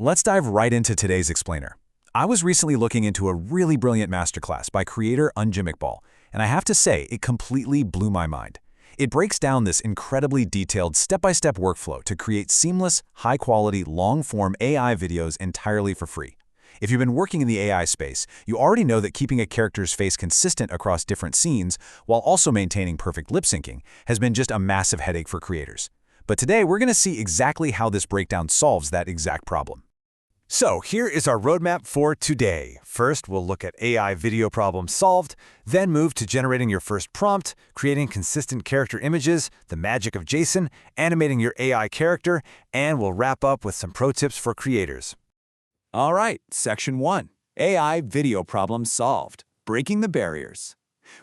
Let's dive right into today's explainer. I was recently looking into a really brilliant masterclass by creator Unjim Iqbal, and I have to say, it completely blew my mind. It breaks down this incredibly detailed step-by-step workflow to create seamless, high-quality, long-form AI videos entirely for free. If you've been working in the AI space, you already know that keeping a character's face consistent across different scenes while also maintaining perfect lip syncing has been just a massive headache for creators. But today, we're going to see exactly how this breakdown solves that exact problem. So here is our roadmap for today. First, we'll look at AI video problem solved, then move to generating your first prompt, creating consistent character images, the magic of JSON, animating your AI character, and we'll wrap up with some pro tips for creators. All right, Section 1. AI video problem solved. Breaking the barriers.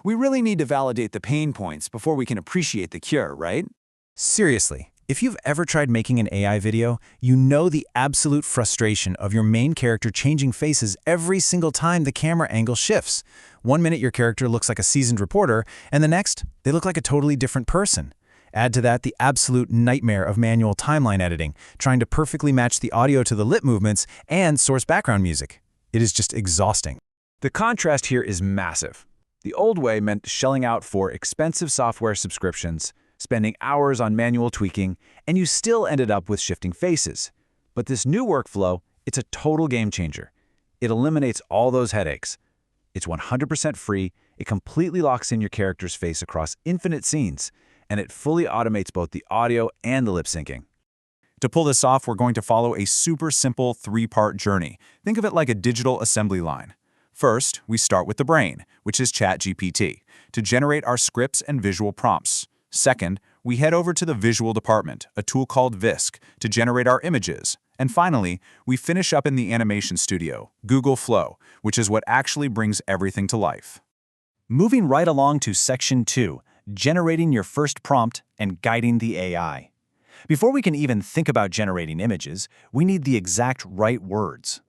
We really need to validate the pain points before we can appreciate the cure, right? Seriously, if you've ever tried making an AI video, you know the absolute frustration of your main character changing faces every single time the camera angle shifts. One minute your character looks like a seasoned reporter, and the next, they look like a totally different person. Add to that the absolute nightmare of manual timeline editing, trying to perfectly match the audio to the lip movements and source background music. It is just exhausting. The contrast here is massive. The old way meant shelling out for expensive software subscriptions, spending hours on manual tweaking, and you still ended up with shifting faces. But this new workflow, it's a total game changer. It eliminates all those headaches. It's 100% free, it completely locks in your character's face across infinite scenes, and it fully automates both the audio and the lip syncing. To pull this off, we're going to follow a super simple three-part journey. Think of it like a digital assembly line. First, we start with the brain, which is ChatGPT, to generate our scripts and visual prompts. Second, we head over to the visual department, a tool called Visk, to generate our images. And finally, we finish up in the animation studio, Google Flow, which is what actually brings everything to life. Moving right along to Section 2, generating your first prompt and guiding the AI. Before we can even think about generating images, we need the exact right words.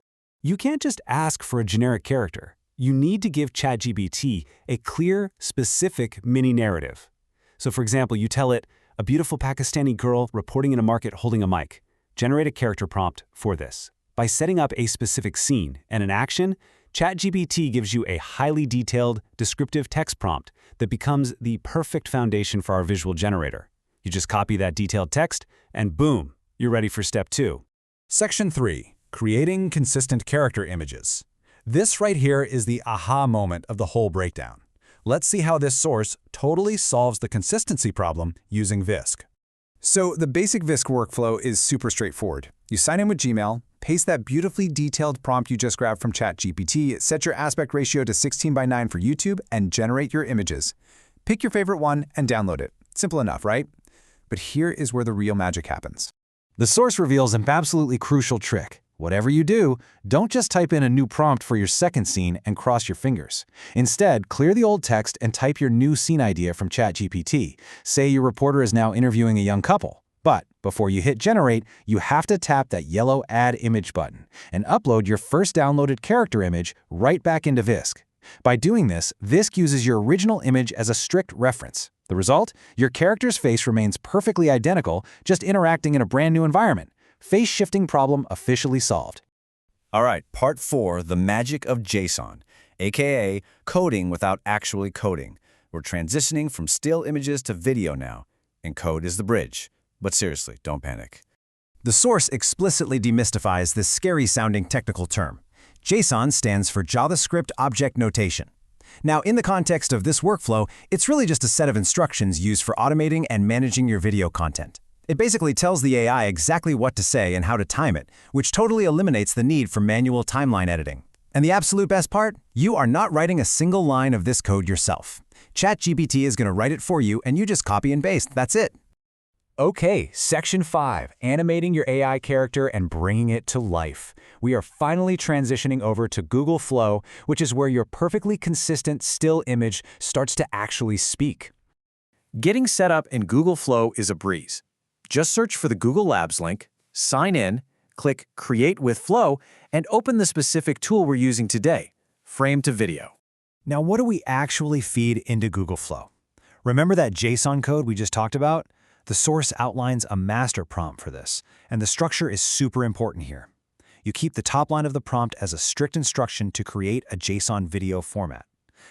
You can't just ask for a generic character. You need to give ChatGPT a clear, specific mini-narrative. So for example, you tell it, a beautiful Pakistani girl reporting in a market holding a mic. Generate a character prompt for this. By setting up a specific scene and an action, ChatGPT gives you a highly detailed, descriptive text prompt that becomes the perfect foundation for our visual generator. You just copy that detailed text, and boom, you're ready for step 2. Section 3. Creating consistent character images. This right here is the aha moment of the whole breakdown. Let's see how this source totally solves the consistency problem using Visk. So the basic Visk workflow is super straightforward. You sign in with Gmail, paste that beautifully detailed prompt you just grabbed from ChatGPT, set your aspect ratio to 16:9 for YouTube, and generate your images. Pick your favorite one and download it. Simple enough, right? But here is where the real magic happens. The source reveals an absolutely crucial trick. Whatever you do, don't just type in a new prompt for your second scene and cross your fingers. Instead, clear the old text and type your new scene idea from ChatGPT. Say your reporter is now interviewing a young couple. But before you hit generate, you have to tap that yellow Add Image button and upload your first downloaded character image right back into Visk. By doing this, Visk uses your original image as a strict reference. The result? Your character's face remains perfectly identical, just interacting in a brand new environment. Face shifting problem officially solved. All right, part 4, the magic of JSON, aka coding without actually coding. We're transitioning from still images to video now, and code is the bridge. But seriously, don't panic. The source explicitly demystifies this scary-sounding technical term. JSON stands for JavaScript Object Notation. Now, in the context of this workflow, it's really just a set of instructions used for automating and managing your video content. It basically tells the AI exactly what to say and how to time it, which totally eliminates the need for manual timeline editing. And the absolute best part? You are not writing a single line of this code yourself. ChatGPT is going to write it for you, and you just copy and paste. That's it. Okay, Section 5, animating your AI character and bringing it to life. We are finally transitioning over to Google Flow, which is where your perfectly consistent still image starts to actually speak. Getting set up in Google Flow is a breeze. Just search for the Google Labs link, sign in, click Create with Flow, and open the specific tool we're using today, Frame to Video. Now, what do we actually feed into Google Flow? Remember that JSON code we just talked about? The source outlines a master prompt for this, and the structure is super important here. You keep the top line of the prompt as a strict instruction to create a JSON video format.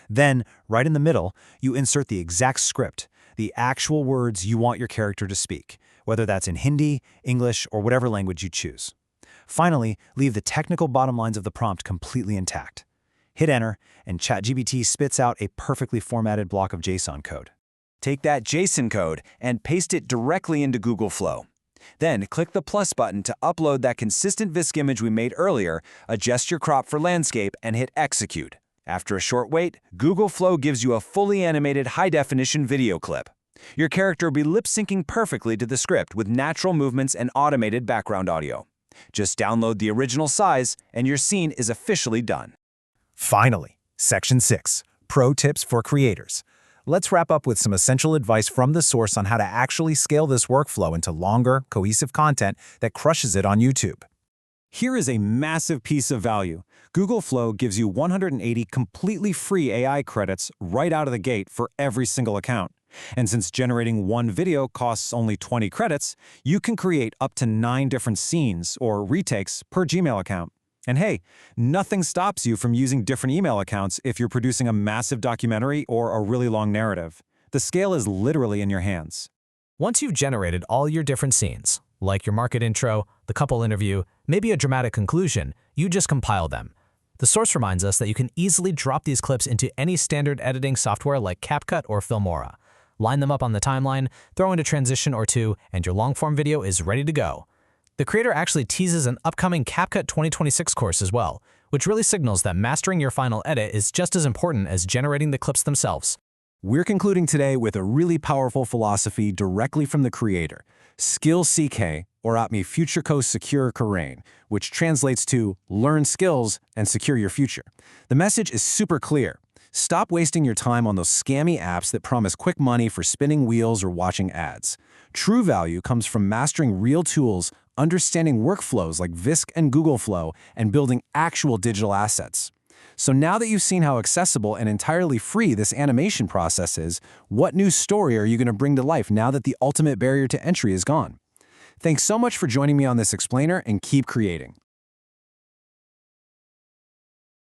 Then, right in the middle, you insert the exact script, the actual words you want your character to speak, whether that's in Hindi, English, or whatever language you choose. Finally, leave the technical bottom lines of the prompt completely intact. Hit enter, and ChatGPT spits out a perfectly formatted block of JSON code. Take that JSON code and paste it directly into Google Flow. Then click the plus button to upload that consistent VISC image we made earlier, adjust your crop for landscape, and hit execute. After a short wait, Google Flow gives you a fully animated high-definition video clip. Your character will be lip-syncing perfectly to the script with natural movements and automated background audio. Just download the original size, and your scene is officially done. Finally, Section 6, Pro Tips for Creators. Let's wrap up with some essential advice from the source on how to actually scale this workflow into longer, cohesive content that crushes it on YouTube. Here is a massive piece of value. Google Flow gives you 180 completely free AI credits right out of the gate for every single account. And since generating one video costs only 20 credits, you can create up to 9 different scenes or retakes per Gmail account. And hey, nothing stops you from using different email accounts if you're producing a massive documentary or a really long narrative. The scale is literally in your hands. Once you've generated all your different scenes, like your market intro, the couple interview, maybe a dramatic conclusion, you just compile them. The source reminds us that you can easily drop these clips into any standard editing software like CapCut or Filmora. Line them up on the timeline, throw in a transition or two, and your long-form video is ready to go. The creator actually teases an upcoming CapCut 2026 course as well, which really signals that mastering your final edit is just as important as generating the clips themselves. We're concluding today with a really powerful philosophy directly from the creator, Skill CK, or Atmi Future Co Secure Karain, which translates to learn skills and secure your future. The message is super clear. Stop wasting your time on those scammy apps that promise quick money for spinning wheels or watching ads. True value comes from mastering real tools, understanding workflows like VISC and Google Flow, and building actual digital assets. So now that you've seen how accessible and entirely free this animation process is, what new story are you going to bring to life now that the ultimate barrier to entry is gone? Thanks so much for joining me on this explainer, and keep creating.